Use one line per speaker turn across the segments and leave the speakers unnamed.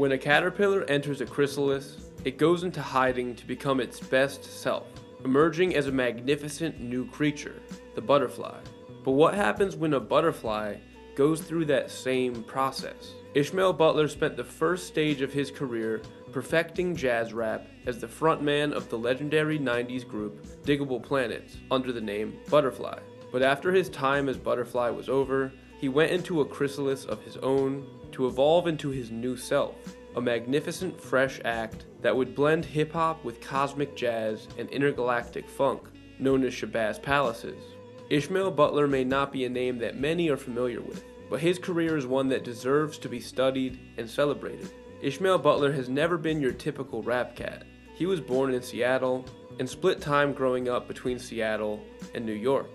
when a caterpillar enters a chrysalis, it goes into hiding to become its best self, emerging as a magnificent new creature, the butterfly. But what happens when a butterfly goes through that same process? Ishmael Butler spent the first stage of his career perfecting jazz rap as the frontman of the legendary 90s group Diggable Planets under the name Butterfly. But after his time as Butterfly was over, he went into a chrysalis of his own to evolve into his new self, a magnificent fresh act that would blend hip-hop with cosmic jazz and intergalactic funk, known as Shabazz Palaces. Ishmael Butler may not be a name that many are familiar with, but his career is one that deserves to be studied and celebrated. Ishmael Butler has never been your typical rap cat. He was born in Seattle and split time growing up between Seattle and New York.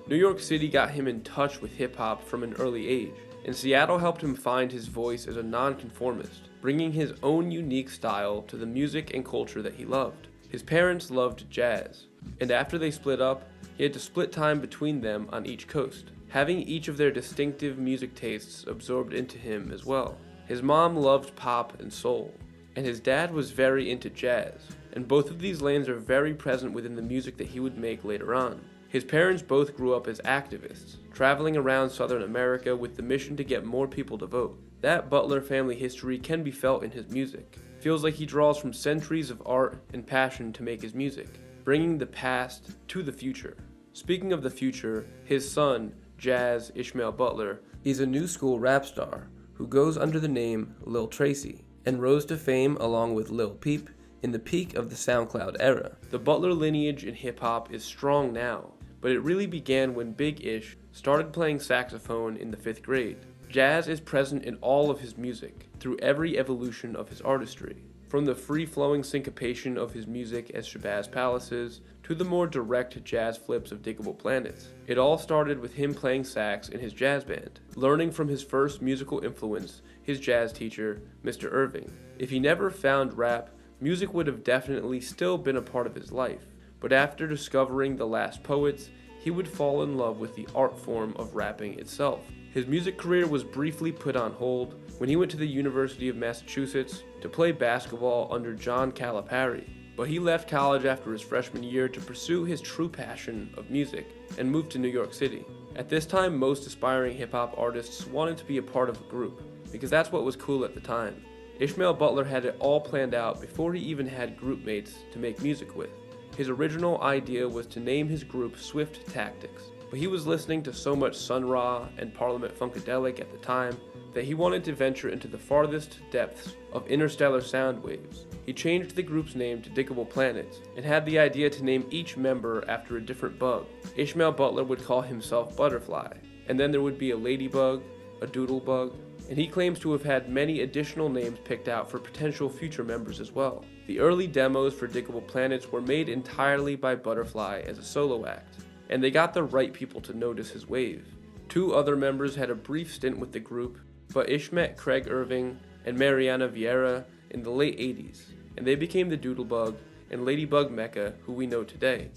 New York City got him in touch with hip-hop from an early age, and Seattle helped him find his voice as a nonconformist, bringing his own unique style to the music and culture that he loved. His parents loved jazz, and after they split up, he had to split time between them on each coast, having each of their distinctive music tastes absorbed into him as well. His mom loved pop and soul, and his dad was very into jazz, and both of these lanes are very present within the music that he would make later on. His parents both grew up as activists, traveling around Southern America with the mission to get more people to vote. That Butler family history can be felt in his music. Feels like he draws from centuries of art and passion to make his music, bringing the past to the future. Speaking of the future, his son, Jazz Ishmael Butler, is a new school rap star who goes under the name Lil Tracy and rose to fame along with Lil Peep in the peak of the SoundCloud era. The Butler lineage in hip-hop is strong now, but it really began when Big Ish started playing saxophone in the 5th grade. Jazz is present in all of his music, through every evolution of his artistry. From the free-flowing syncopation of his music as Shabazz Palaces, to the more direct jazz flips of Diggable Planets. It all started with him playing sax in his jazz band, learning from his first musical influence, his jazz teacher, Mr. Irving. If he never found rap, music would have definitely still been a part of his life. But after discovering The Last Poets, he would fall in love with the art form of rapping itself. His music career was briefly put on hold when he went to the University of Massachusetts to play basketball under John Calipari. But he left college after his freshman year to pursue his true passion of music and moved to New York City. At this time, most aspiring hip-hop artists wanted to be a part of a group, because that's what was cool at the time. Ishmael Butler had it all planned out before he even had group mates to make music with. His original idea was to name his group Swift Tactics, but he was listening to so much Sun Ra and Parliament Funkadelic at the time that he wanted to venture into the farthest depths of interstellar sound waves. He changed the group's name to Diggable Planets and had the idea to name each member after a different bug. Ishmael Butler would call himself Butterfly, and then there would be a ladybug, a doodlebug, and he claims to have had many additional names picked out for potential future members as well. The early demos for Diggable Planets were made entirely by Butterfly as a solo act, and they got the right people to notice his wave. 2 other members had a brief stint with the group, but Ish met Craig Irving and Mariana Vieira in the late 80s, and they became the Doodlebug and Ladybug Mecca who we know today.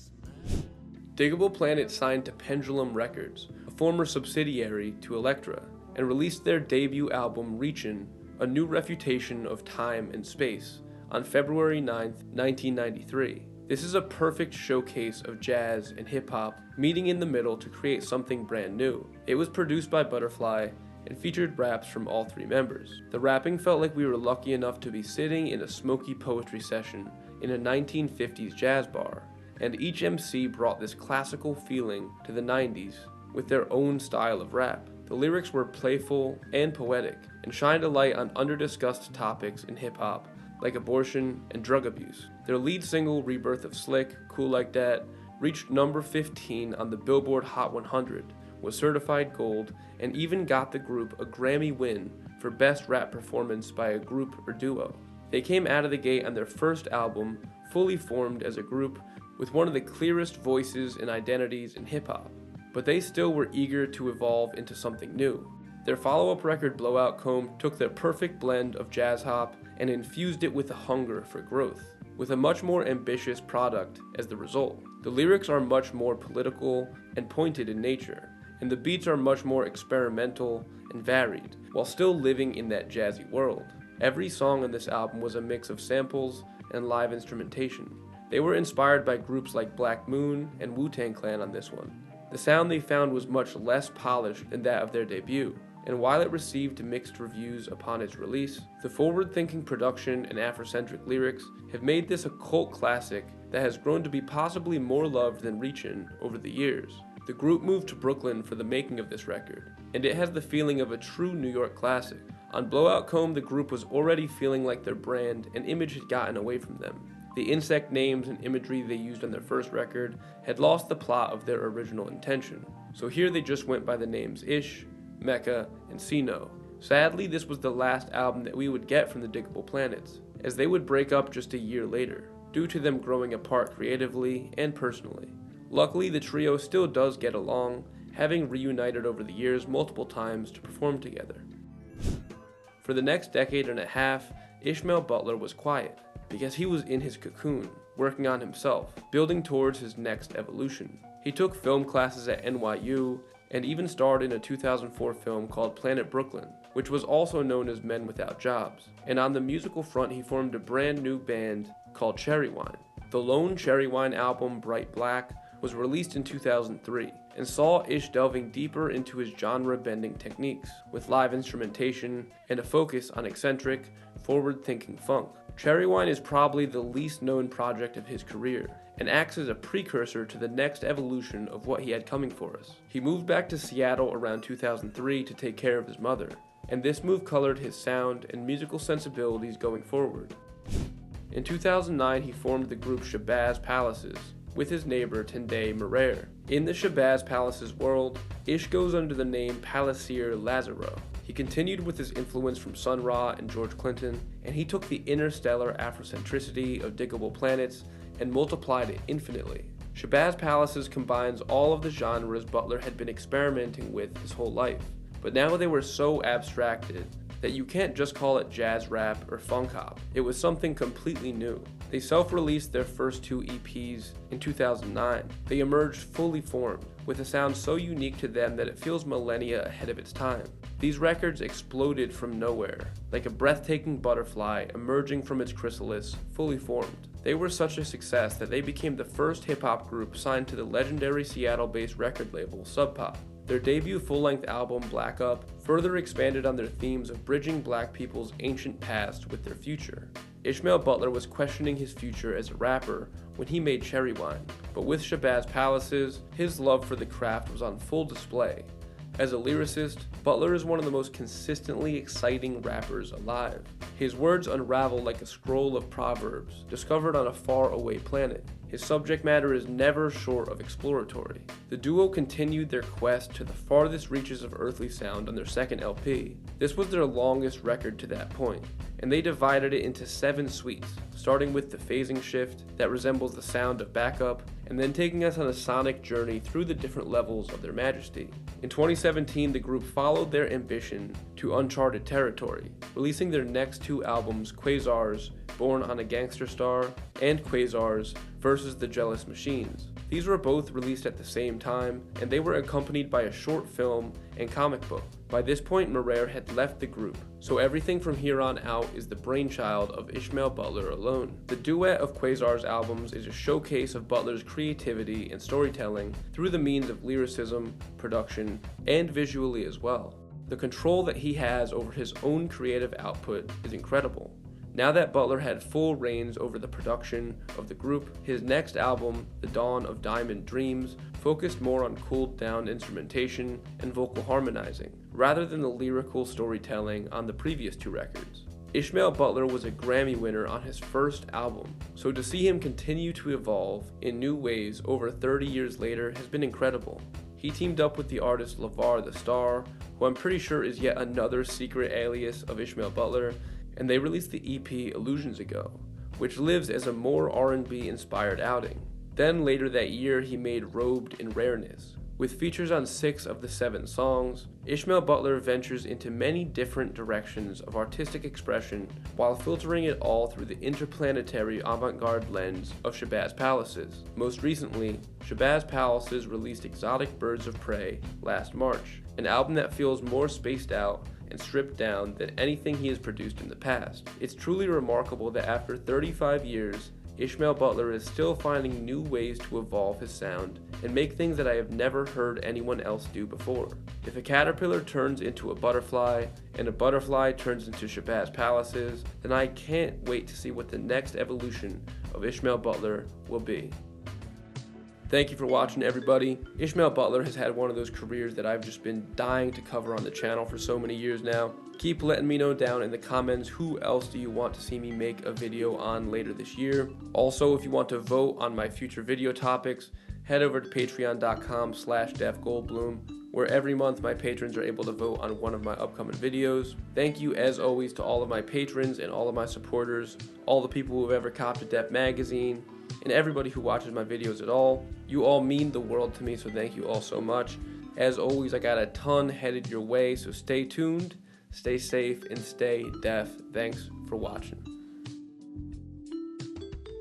Diggable Planets signed to Pendulum Records, a former subsidiary to Elektra, and released their debut album Reachin', A New Refutation of Time and Space, on February 9, 1993. This is a perfect showcase of jazz and hip-hop meeting in the middle to create something brand new. It was produced by Butterfly and featured raps from all 3 members. The rapping felt like we were lucky enough to be sitting in a smoky poetry session in a 1950s jazz bar, and each MC brought this classical feeling to the 90s with their own style of rap. The lyrics were playful and poetic, and shined a light on under-discussed topics in hip-hop, like abortion and drug abuse. Their lead single, Rebirth of Slick, Cool Like Dat, reached number 15 on the Billboard Hot 100, was certified gold, and even got the group a Grammy win for Best Rap Performance by a Group or Duo. They came out of the gate on their first album, fully formed as a group, with one of the clearest voices and identities in hip-hop. But they still were eager to evolve into something new. Their follow-up record, Blowout Comb, took their perfect blend of jazz hop and infused it with a hunger for growth, with a much more ambitious product as the result. The lyrics are much more political and pointed in nature, and the beats are much more experimental and varied, while still living in that jazzy world. Every song on this album was a mix of samples and live instrumentation. They were inspired by groups like Black Moon and Wu-Tang Clan on this one. The sound they found was much less polished than that of their debut, and while it received mixed reviews upon its release, the forward-thinking production and Afrocentric lyrics have made this a cult classic that has grown to be possibly more loved than Reachin' over the years. The group moved to Brooklyn for the making of this record, and it has the feeling of a true New York classic. On Blowout Comb, the group was already feeling like their brand and image had gotten away from them. The insect names and imagery they used on their first record had lost the plot of their original intention, so here they just went by the names Ish, Mecca, and Sino. Sadly, this was the last album that we would get from the Diggable Planets, as they would break up just a year later, due to them growing apart creatively and personally. Luckily, the trio still does get along, having reunited over the years multiple times to perform together. For the next decade and a half, Ishmael Butler was quiet, because he was in his cocoon, working on himself, building towards his next evolution. He took film classes at NYU, and even starred in a 2004 film called Planet Brooklyn, which was also known as Men Without Jobs. And on the musical front, he formed a brand new band called Cherry Wine. The lone Cherry Wine album, Bright Black, was released in 2003, and saw Ish delving deeper into his genre-bending techniques, with live instrumentation and a focus on eccentric, forward-thinking funk. Cherry Wine is probably the least known project of his career, and acts as a precursor to the next evolution of what he had coming for us. He moved back to Seattle around 2003 to take care of his mother, and this move colored his sound and musical sensibilities going forward. In 2009, he formed the group Shabazz Palaces with his neighbor Tendai Morer. In the Shabazz Palaces world, Ish goes under the name Palasier Lazaro. He continued with his influence from Sun Ra and George Clinton, and he took the interstellar Afrocentricity of Diggable Planets and multiplied it infinitely. Shabazz Palaces combines all of the genres Butler had been experimenting with his whole life, but now they were so abstracted that you can't just call it jazz rap or funk hop. It was something completely new. They self-released their first 2 EPs in 2009. They emerged fully formed, with a sound so unique to them that it feels millennia ahead of its time. These records exploded from nowhere, like a breathtaking butterfly emerging from its chrysalis, fully formed. They were such a success that they became the first hip-hop group signed to the legendary Seattle-based record label Sub Pop. Their debut full-length album, Black Up, further expanded on their themes of bridging black people's ancient past with their future. Ishmael Butler was questioning his future as a rapper when he made Cherry Wine, but with Shabazz Palaces, his love for the craft was on full display. As a lyricist, Butler is one of the most consistently exciting rappers alive. His words unravel like a scroll of proverbs discovered on a far-away planet. His subject matter is never short of exploratory. The duo continued their quest to the farthest reaches of earthly sound on their second LP. This was their longest record to that point, and they divided it into 7 suites, starting with the phasing shift that resembles the sound of Backup, and then taking us on a sonic journey through the different levels of their majesty. In 2017, the group followed their ambition to uncharted territory, releasing their next 2 albums, Quasars, Born on a Gangster Star, and Quasars versus the Jealous Machines. These were both released at the same time, and they were accompanied by a short film and comic book. By this point, Morer had left the group, so everything from here on out is the brainchild of Ishmael Butler alone. The duet of Quasar's albums is a showcase of Butler's creativity and storytelling through the means of lyricism, production, and visually as well. The control that he has over his own creative output is incredible. Now that Butler had full reins over the production of the group, his next album, The Dawn of Diamond Dreams, focused more on cooled down instrumentation and vocal harmonizing, rather than the lyrical storytelling on the previous 2 records. Ishmael Butler was a Grammy winner on his first album, so to see him continue to evolve in new ways over 30 years later has been incredible. He teamed up with the artist LeVar the Star, who I'm pretty sure is yet another secret alias of Ishmael Butler, and they released the EP Illusions ago, which lives as a more R&B inspired outing. Then later that year he made Robed in Rareness. With features on 6 of the 7 songs, Ishmael Butler ventures into many different directions of artistic expression while filtering it all through the interplanetary avant-garde lens of Shabazz Palaces. Most recently, Shabazz Palaces released Exotic Birds of Prey last March, an album that feels more spaced out and stripped down than anything he has produced in the past. It's truly remarkable that after 35 years, Ishmael Butler is still finding new ways to evolve his sound and make things that I have never heard anyone else do before. If a caterpillar turns into a butterfly, and a butterfly turns into Shabazz palaces, then I can't wait to see what the next evolution of Ishmael Butler will be. Thank you for watching, everybody. Ishmael Butler has had one of those careers that I've just been dying to cover on the channel for so many years now. Keep letting me know down in the comments who else do you want to see me make a video on later this year. Also, if you want to vote on my future video topics, head over to patreon.com/DefGoldblum, where every month my patrons are able to vote on one of my upcoming videos. Thank you, as always, to all of my patrons and all of my supporters, all the people who have ever copped a Def magazine, and everybody who watches my videos at all. You all mean the world to me, so thank you all so much. As always, I got a ton headed your way, so stay tuned, stay safe, and stay Def. Thanks for watching.